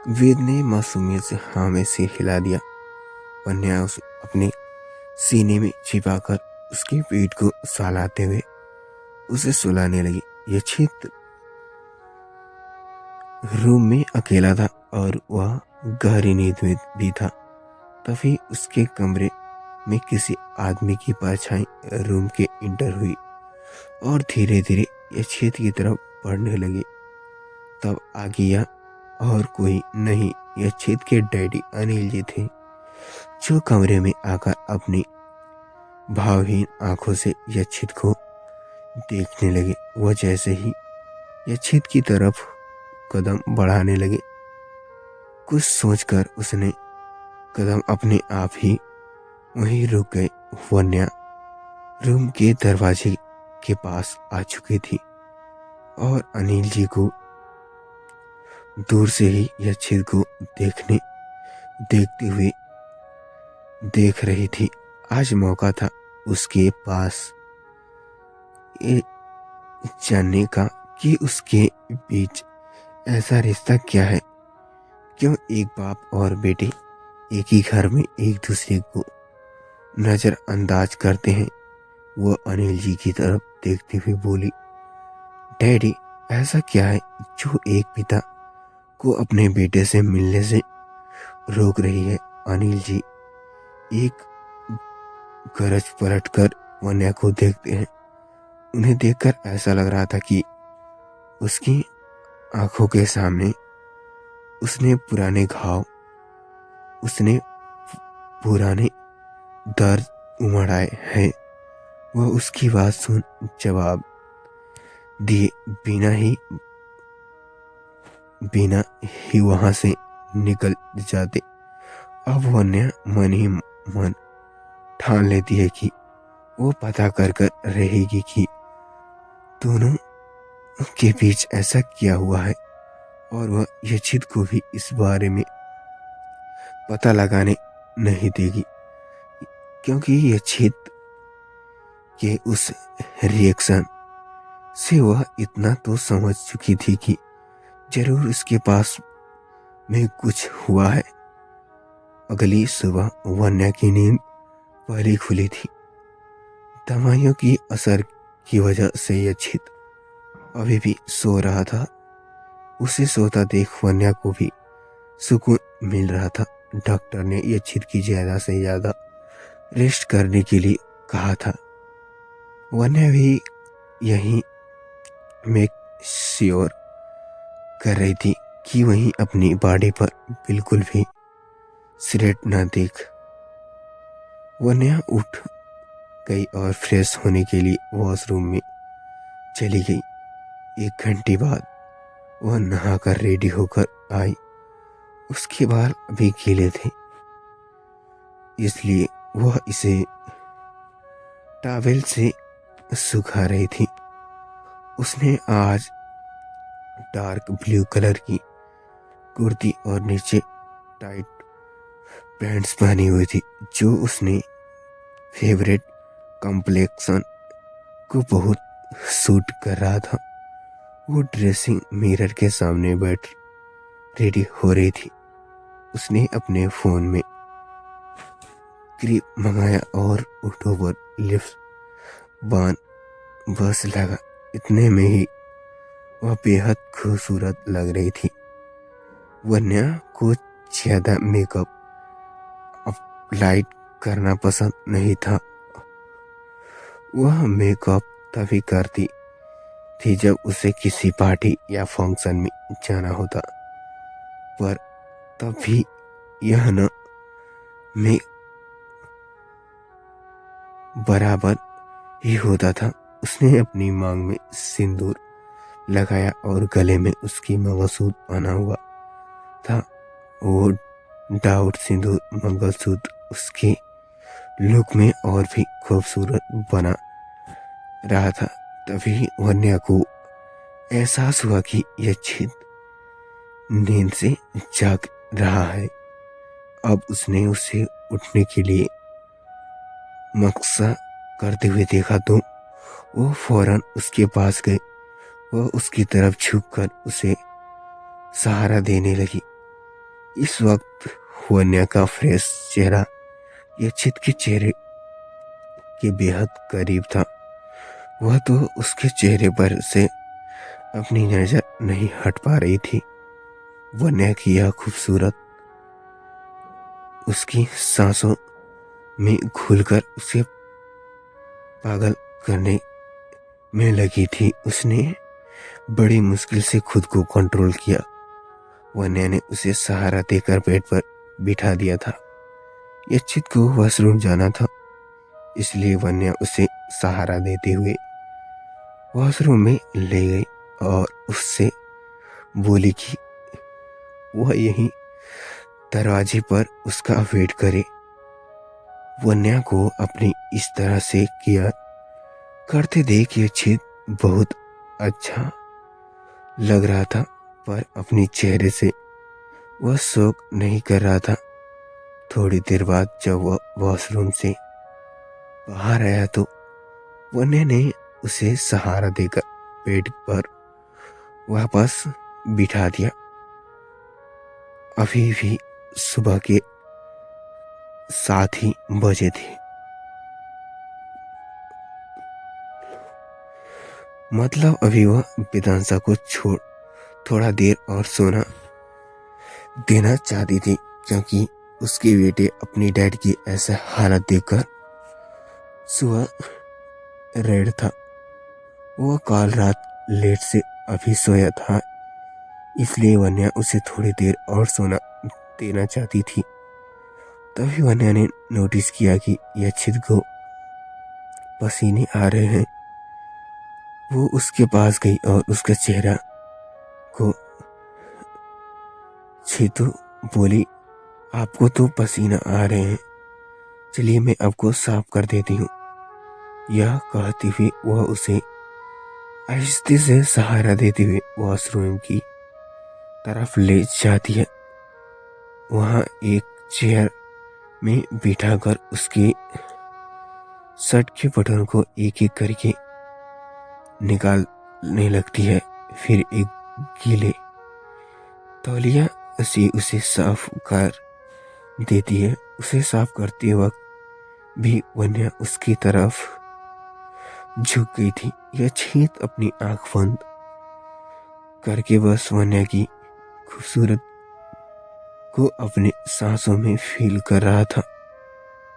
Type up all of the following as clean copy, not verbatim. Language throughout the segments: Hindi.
वेद ने मासूमियत से हाँ में सिर हिला दिया। वन्या उसे अपने सीने में छिपाकर उसके पेट को सहलाते हुए उसे सुलाने लगी। यच्छित रूम में अकेला था और वह गहरी नींद में भी था। तभी उसके कमरे में किसी आदमी की परछाई रूम के इंटर हुई और धीरे धीरे यच्छित की तरफ बढ़ने लगी। तब आ गया और कोई नहीं, यच्छित के डैडी अनिल जी थे, जो कमरे में आकर अपनी भावहीन आंखों से यच्छित को देखने लगे। वह जैसे ही यच्छित की तरफ कदम बढ़ाने लगे, कुछ सोचकर उसने कदम अपने आप ही वहीं रुक गए। वन्या रूम के दरवाजे के पास आ चुकी थी और अनिल जी को दूर से ही यच्छित को देखते हुए देख रही थी। आज मौका था उसके पास ये जानने का कि उसके बीच ऐसा रिश्ता क्या है, क्यों एक बाप और बेटे एक ही घर में एक दूसरे को नजरअंदाज करते हैं। वो अनिल जी की तरफ देखते हुए बोली, डैडी ऐसा क्या है जो एक पिता को अपने बेटे से मिलने से रोक रही है। अनिल जी एक गरज पलटकर वन्या को देखते हैं। उन्हें देखकर ऐसा लग रहा था कि उसकी आंखों के सामने उसने पुराने दर्द उमड़ आए हैं। वह उसकी बात सुन जवाब दिए बिना ही वहां से निकल जाते। अब वन्या मन ही मन ठान लेती है कि वो पता कर रहेगी कि दोनों के बीच ऐसा क्या हुआ है, और वह यच्छित को भी इस बारे में पता लगाने नहीं देगी, क्योंकि यच्छित के उस रिएक्शन से वह इतना तो समझ चुकी थी कि जरूर उसके पास में कुछ हुआ है। अगली सुबह वन्या की नींद पहले खुली थी। दवाइयों की असर की वजह से यच्छित अभी भी सो रहा था। उसे सोता देख वन्या को भी सुकून मिल रहा था। डॉक्टर ने यच्छित की ज्यादा से ज्यादा रेस्ट करने के लिए कहा था। वन्या भी यही मेक श्योर कर रही थी कि वहीं अपनी बॉडी पर बिल्कुल भी सिगरेट न देख। वन्या उठ गई और फ्रेश होने के लिए वॉशरूम में चली गई। 1 घंटे बाद वह नहाकर रेडी होकर आई। उसके बाल अभी गीले थे, इसलिए वह इसे टॉवेल से सुखा रही थी। उसने आज डार्क ब्लू कलर की कुर्ती और नीचे टाइट पैंट्स पहनी हुई थी, जो उसने फेवरेट कॉम्प्लेक्शन को बहुत सूट कर रहा था। वो ड्रेसिंग मिरर के सामने बैठ रेडी हो रही थी। उसने अपने फोन में क्रीम मंगाया और ऑटो पर लिफ्ट बस लगा। इतने में ही वह बेहद खूबसूरत लग रही थी। वन्या को ज्यादा मेकअप अप्लाइड करना पसंद नहीं था। वह मेकअप तभी करती थी जब उसे किसी पार्टी या फंक्शन में जाना होता, पर तब भी यह न में बराबर ही होता था। उसने अपनी मांग में सिंदूर लगाया और गले में उसकी मंगलसूत्र पहना हुआ था। वो डाउट सिंदूर मंगलसूत्र उसके लुक में और भी खूबसूरत बना रहा था। तभी वन्या को एहसास हुआ कि यच्छित नींद से जाग रहा है। अब उसने उसे उठने के लिए मक्सा करते हुए देखा तो वो फौरन उसके पास गई। वह उसकी तरफ झुककर उसे सहारा देने लगी। इस वक्त वन्या का फ्रेश चेहरा यक्षित के चेहरे के बेहद करीब था। वह तो उसके चेहरे पर से अपनी नजर नहीं हट पा रही थी। वन्या की यह खूबसूरत उसकी सांसों में घुलकर उसे पागल करने में लगी थी। उसने बड़ी मुश्किल से खुद को कंट्रोल किया। वन्या ने उसे सहारा देकर बेड पर बिठा दिया था। यक्षित को वॉशरूम जाना था, इसलिए वन्या उसे सहारा देते हुए वॉशरूम में ले गई और उससे बोली कि वह यहीं दरवाजे पर उसका वेट करे। वन्या को अपनी इस तरह से केयर करते देख यक्षित बहुत अच्छा लग रहा था, पर अपनी चेहरे से वह शोक नहीं कर रहा था। थोड़ी देर बाद जब वह वॉशरूम से बाहर आया तो वन्या ने उसे सहारा देकर बेड पर वापस बिठा दिया। अभी भी सुबह के 7 ही बजे थे। मतलब अभी वह वेदांशा को छोड़ थोड़ा देर और सोना देना चाहती थी, क्योंकि उसके बेटे अपनी डैड की ऐसा हालत देखकर सुबह रेड था। वह कल रात लेट से अभी सोया था, इसलिए वन्या उसे थोड़ी देर और सोना देना चाहती थी। तभी वन्या ने नोटिस किया कि यक्षित को पसीने आ रहे हैं। वो उसके पास गई और उसका चेहरा को छीतू बोली, आपको तो पसीना आ रहे हैं, चलिए मैं आपको साफ कर देती हूँ। यह कहती हुई वह उसे आहिस्ते से सहारा देते हुए वॉशरूम की तरफ ले जाती है। वहां एक चेयर में बिठाकर उसके शर्ट के बटन को एक एक करके निकालने लगती है। फिर एक गीले तौलिया से उसे साफ कर देती है। उसे साफ करते वक्त भी वन्या उसकी तरफ झुक गई थी। यह छीत अपनी आंख बंद करके बस वन्या की खूबसूरत को अपने सांसों में फील कर रहा था।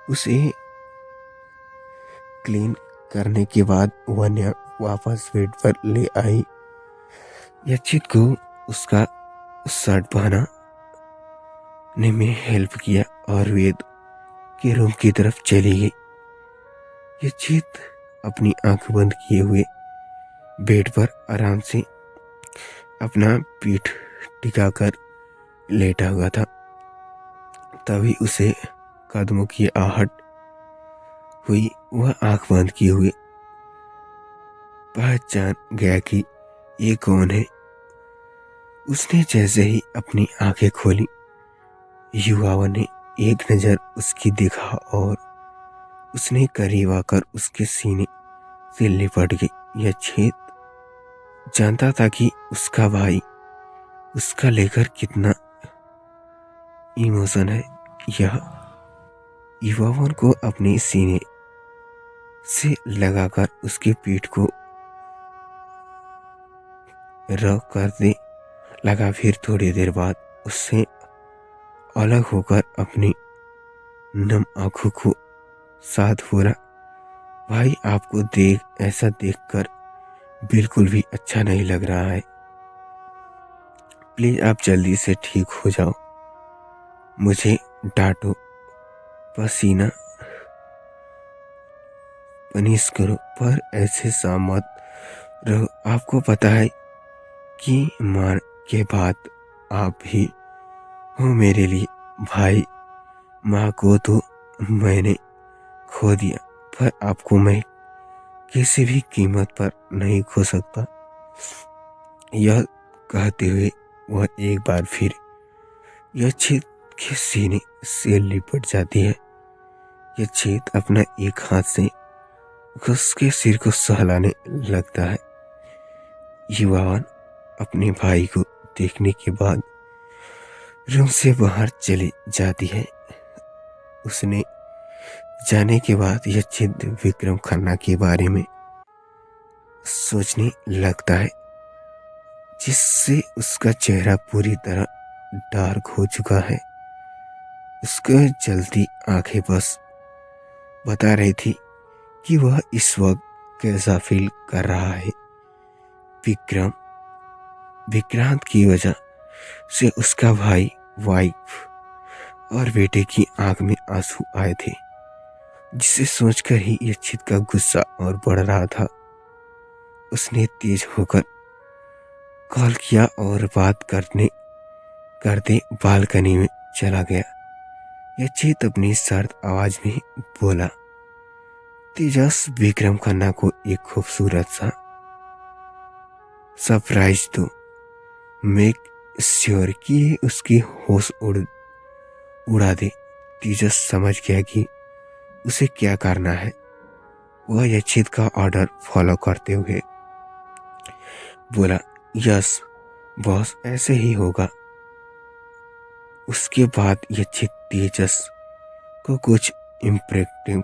उसे क्लीन करने के बाद वन्या वापस बेड पर ले आई। यक्षित को उसका शर्ट पहनाने में हेल्प किया और वेद के रूम की तरफ चली गई। यक्षित अपनी आंख बंद किए हुए बेड पर आराम से अपना पीठ टिकाकर लेटा हुआ था। तभी उसे कदमों की आहट हुई। वह आंख बंद किए हुए पहचान गया कि ये कौन है। उसने जैसे ही अपनी आंखें खोली, युवा ने एक नजर उसकी देखा और उसने करीब आकर उसके सीने से लिपट गई। यह छेद जानता था कि उसका भाई उसका लेकर कितना इमोशन है। यह युवावन को अपने सीने से लगाकर उसकी पीठ को रख कर दे लगा। फिर थोड़ी देर बाद उससे अलग होकर अपनी नम आंखों को साथ बोला, भाई आपको ऐसा देखकर बिल्कुल भी अच्छा नहीं लग रहा है। प्लीज आप जल्दी से ठीक हो जाओ, मुझे डांटो, पसीना पनिश करो, पर ऐसे सा मत रहो। आपको पता है कि मां के बाद आप ही हो मेरे लिए। भाई माँ को तो मैंने खो दिया, पर आपको मैं किसी भी कीमत पर नहीं खो सकता। यह कहते हुए वह एक बार फिर यक्षित के सीने से लिपट जाती है। यक्षित अपना एक हाथ से उसके सिर को सहलाने लगता है। युवान अपने भाई को देखने के बाद रूम से बाहर चली जाती है। उसने जाने के बाद यह चिद विक्रम खन्ना के बारे में सोचने लगता है, जिससे उसका चेहरा पूरी तरह डार्क हो चुका है। उसका जल्दी आंखें बस बता रही थी कि वह इस वक्त कैसा फील कर रहा है। विक्रांत की वजह से उसका भाई, वाइफ और बेटे की आंख में आंसू आए थे, जिसे सोचकर ही यक्षित का गुस्सा और बढ़ रहा था। उसने तेज होकर कॉल किया और बात करते बालकनी में चला गया। यक्षित अपनी सर्द आवाज में बोला, तेजस, विक्रम खन्ना को एक खूबसूरत सा सरप्राइज दो। मेक श्योर कि उसकी होश उड़ा दे। तेजस समझ गया कि उसे क्या करना है। वह यक्षित का ऑर्डर फॉलो करते हुए बोला, यस बॉस, ऐसे ही होगा। उसके बाद यक्षित तेजस को कुछ इंटरेक्टिव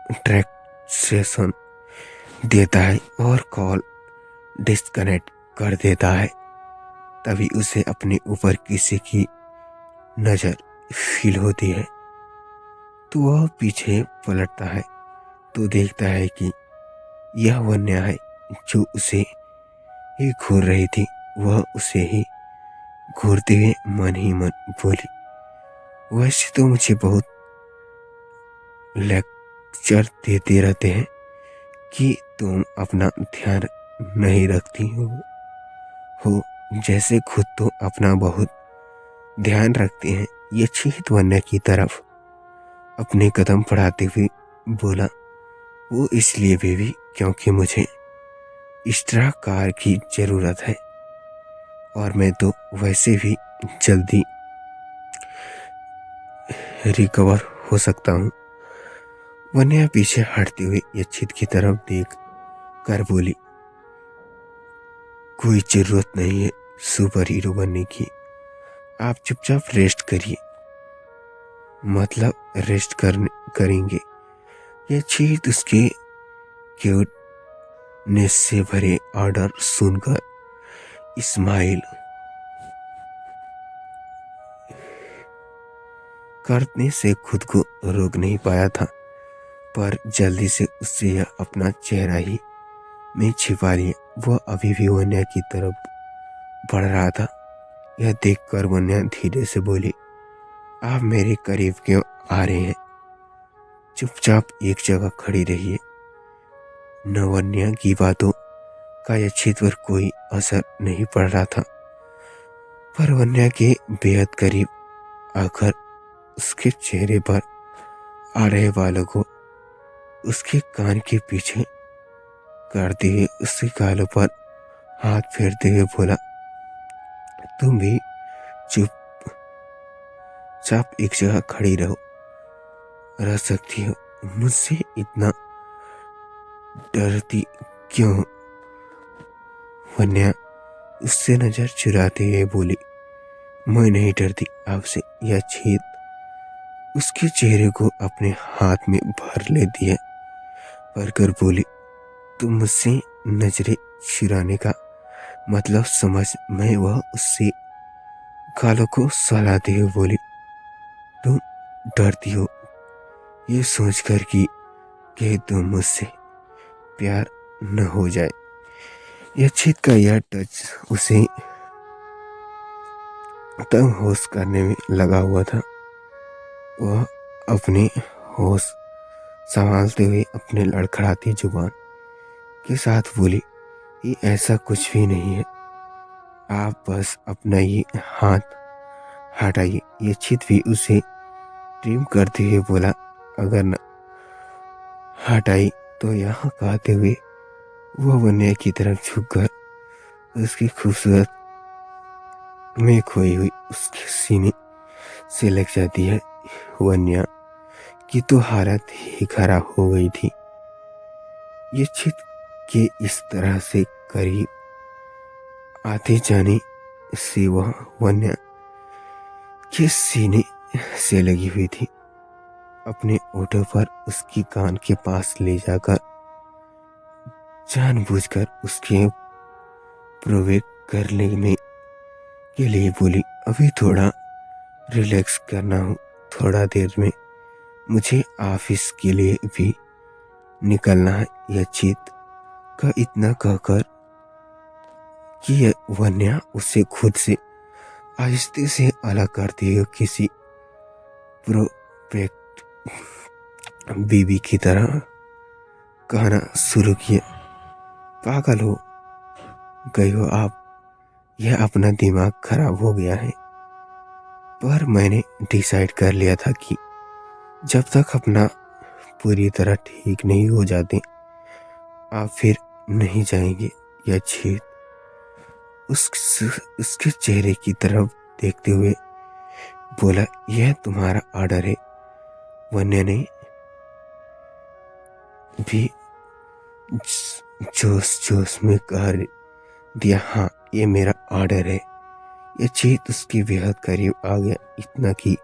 इंट्रैक्शन देता है और कॉल डिस्कनेक्ट कर देता है। तभी उसे अपने ऊपर किसी की नजर फील होती है, तो वह पीछे पलटता है तो देखता है कि यह वन्या है जो उसे ही घूर रही थी। वह उसे ही घूरते हुए मन ही मन बोली, वैसे तो मुझे बहुत लेक्चर देते रहते हैं कि तुम अपना ध्यान नहीं रखती हो, जैसे खुद तो अपना बहुत ध्यान रखते हैं। ये चीत वन्या की तरफ अपने कदम बढ़ाते हुए बोला, वो इसलिए बेबी क्योंकि मुझे एक्स्ट्रा कार की जरूरत है और मैं तो वैसे भी जल्दी रिकवर हो सकता हूँ। वन्या पीछे हटते हुए यक्षित की तरफ देख कर बोली, कोई जरूरत नहीं है सुपर हीरो बनने की, आप चुपचाप रेस्ट करिए। मतलब रेस्ट करेंगे। यक्षित उसके क्यूटनेस से भरे ऑर्डर सुनकर स्माइल करने से खुद को रोक नहीं पाया था, पर जल्दी से उससे यह अपना चेहरा ही में छिपा लिया। वह अभी भी वन्या की तरफ बढ़ रहा था। यह देखकर वन्या धीरे से बोली, आप मेरे करीब क्यों आ रहे हैं? चुपचाप एक जगह खड़ी रहिए। न वन्या की बातों का यक्षित पर कोई असर नहीं पड़ रहा था, पर वन्या के बेहद करीब आकर उसके चेहरे पर आ रहे बालों को उसके कान के पीछे करते हुए उसके गालों पर हाथ फेरते हुए बोला, तुम भी चुपचाप एक जगह खड़ी रह सकती हो। मुझसे इतना डरती क्यों हो? वन्या उससे नजर चुराते हुए बोली, मैं नहीं डरती आपसे। यह छेद उसके चेहरे को अपने हाथ में भर लेती है, भरकर बोली, तुम मुझसे नजरें चुराने का मतलब समझ। मैं वह उससे गालों को सहलाते हुए बोली, तुम डरती हो ये सोचकर कि तुम मुझसे प्यार न हो जाए। यक्षित का यह टच उसे तब होश करने में लगा हुआ था। वह अपने होश संभालते हुए अपने लड़खड़ाती जुबान के साथ बोली, ये ऐसा कुछ भी नहीं है, आप बस अपना ये हाथ हटाइए। ये चित भी उसे ट्रिम करते हुए बोला, अगर न हटाई तो यहाँ कहते हुए वह वन्या की तरफ झुककर उसकी खूबसूरत में खोई हुई उसके सीने से लग जाती है। वन्या की तो हालत ही खराब हो गई थी। ये चित के इस तरह से करीब आते जाने से वह वन्या उसके सीने से लगी हुई थी। अपने ओठों पर उसकी कान के पास ले जाकर जानबूझकर उसके प्रवेश करने में के लिए बोली, अभी थोड़ा रिलैक्स करना हो, थोड़ा देर में मुझे ऑफिस के लिए भी निकलना है। यह चीत का इतना कहकर कि यह वन्या उसे खुद से आहिस्ते से अलग करती हुए किसी प्रोपेक्ट बीबी की तरह कहना शुरू किया, पागल हो गई हो आप, यह अपना दिमाग खराब हो गया है। पर मैंने डिसाइड कर लिया था कि जब तक अपना पूरी तरह ठीक नहीं हो जाते आप फिर नहीं जाएंगे। यह छेद उसके चेहरे की तरफ देखते हुए बोला, यह तुम्हारा ऑर्डर है। वन्या ने भी जोश जोश में कह दिया, हाँ ये मेरा ऑर्डर है। यह चेत उसके बेहद करीब आ गया, इतना कि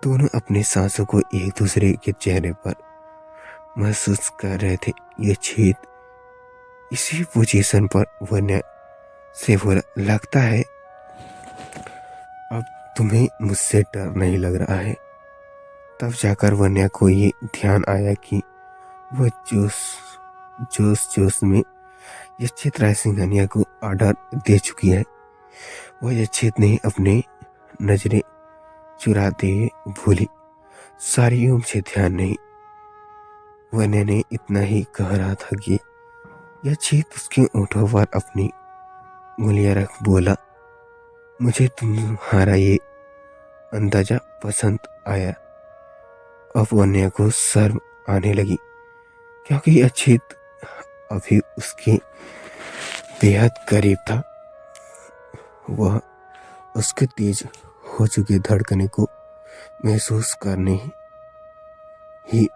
दोनों अपने सांसों को एक दूसरे के चेहरे पर महसूस कर रहे थे। यह छेद इसी पोजीशन पर वन्या से बोला, लगता है अब तुम्हें मुझसे डर नहीं लग रहा है। तब जाकर वन्या को ये ध्यान आया कि वह जोश जोश में यच्छित राय सिंघानिया को ऑर्डर दे चुकी है। वह यच्छित ने अपने नजरें चुराते हुए बोली, सारी मुझे ध्यान नहीं। वन्या ने इतना ही कह रहा था कि यच्छित उसके ओठों पर अपनी उंगलियां रख बोला, मुझे तुम्हारा ये अंदाजा पसंद आया। अब वन्या को शर्म आने लगी क्योंकि यच्छित अभी उसके बेहद करीब था। वह उसके तेज हो चुके धड़कने को महसूस करने ही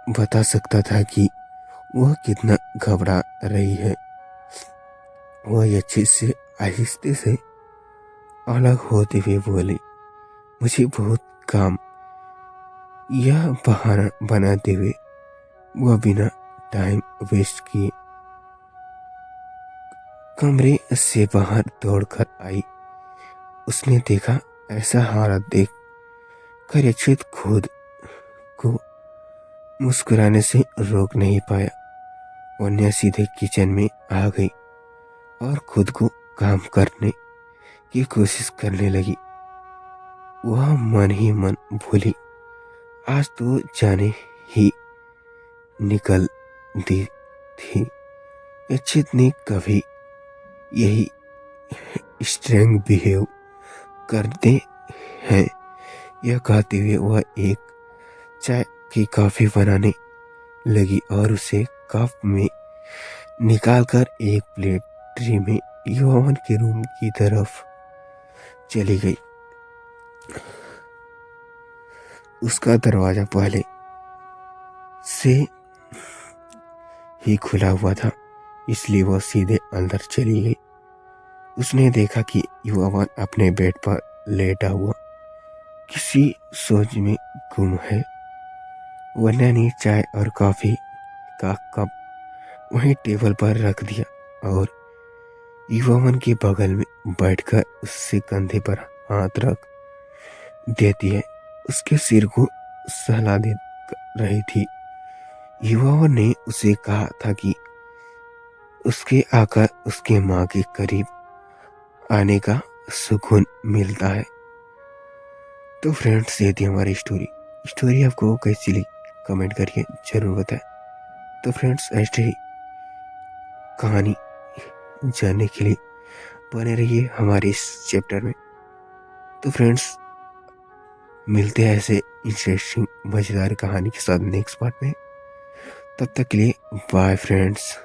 बता सकता था कि वह कितना घबरा रही है। वह यच्छित से आहिस्ते से अलग होते हुए बोली, मुझे बहुत काम। यह बहाना बनाते हुए वह बिना टाइम वेस्ट किए कमरे से बाहर दौड़कर आई। उसने देखा, ऐसा हालत देख कर यच्छित खुद को मुस्कुराने से रोक नहीं पाया। वन्या सीधे किचन में आ गई और खुद को काम करने की कोशिश करने लगी। वह मन ही मन भूली, आज तो जाने ही निकल दी थी। यच्छित ने कभी यही स्ट्रेंग बिहेव करते हैं। यह कहते हुए वह एक चाय की कॉफी बनाने लगी और उसे कप में निकालकर एक प्लेट ट्रे में युवावन के रूम की तरफ चली गई। उसका दरवाजा पहले से ही खुला हुआ था, इसलिए वह सीधे अंदर चली गई। उसने देखा कि युवावन अपने बेड पर लेटा हुआ किसी सोच में गुम है। वन्या ने चाय और कॉफी का कप वहीं टेबल पर रख दिया और युवावन के बगल में बैठकर उससे कंधे पर हाथ रख देती है उसके सिर को सहला दे रही थी। युवावन ने उसे कहा था कि उसके आकर उसके माँ के करीब आने का सुकून मिलता है। तो फ्रेंड्स, ये थी हमारी स्टोरी आपको कैसी लगी कमेंट करके जरूर बताएं। तो फ्रेंड्स, ऐसे ही कहानी जानने के लिए बने रहिए हमारे इस चैप्टर में। तो फ्रेंड्स, मिलते हैं ऐसे इंटरेस्टिंग मजेदार कहानी के साथ नेक्स्ट पार्ट में। तब तक के लिए बाय फ्रेंड्स।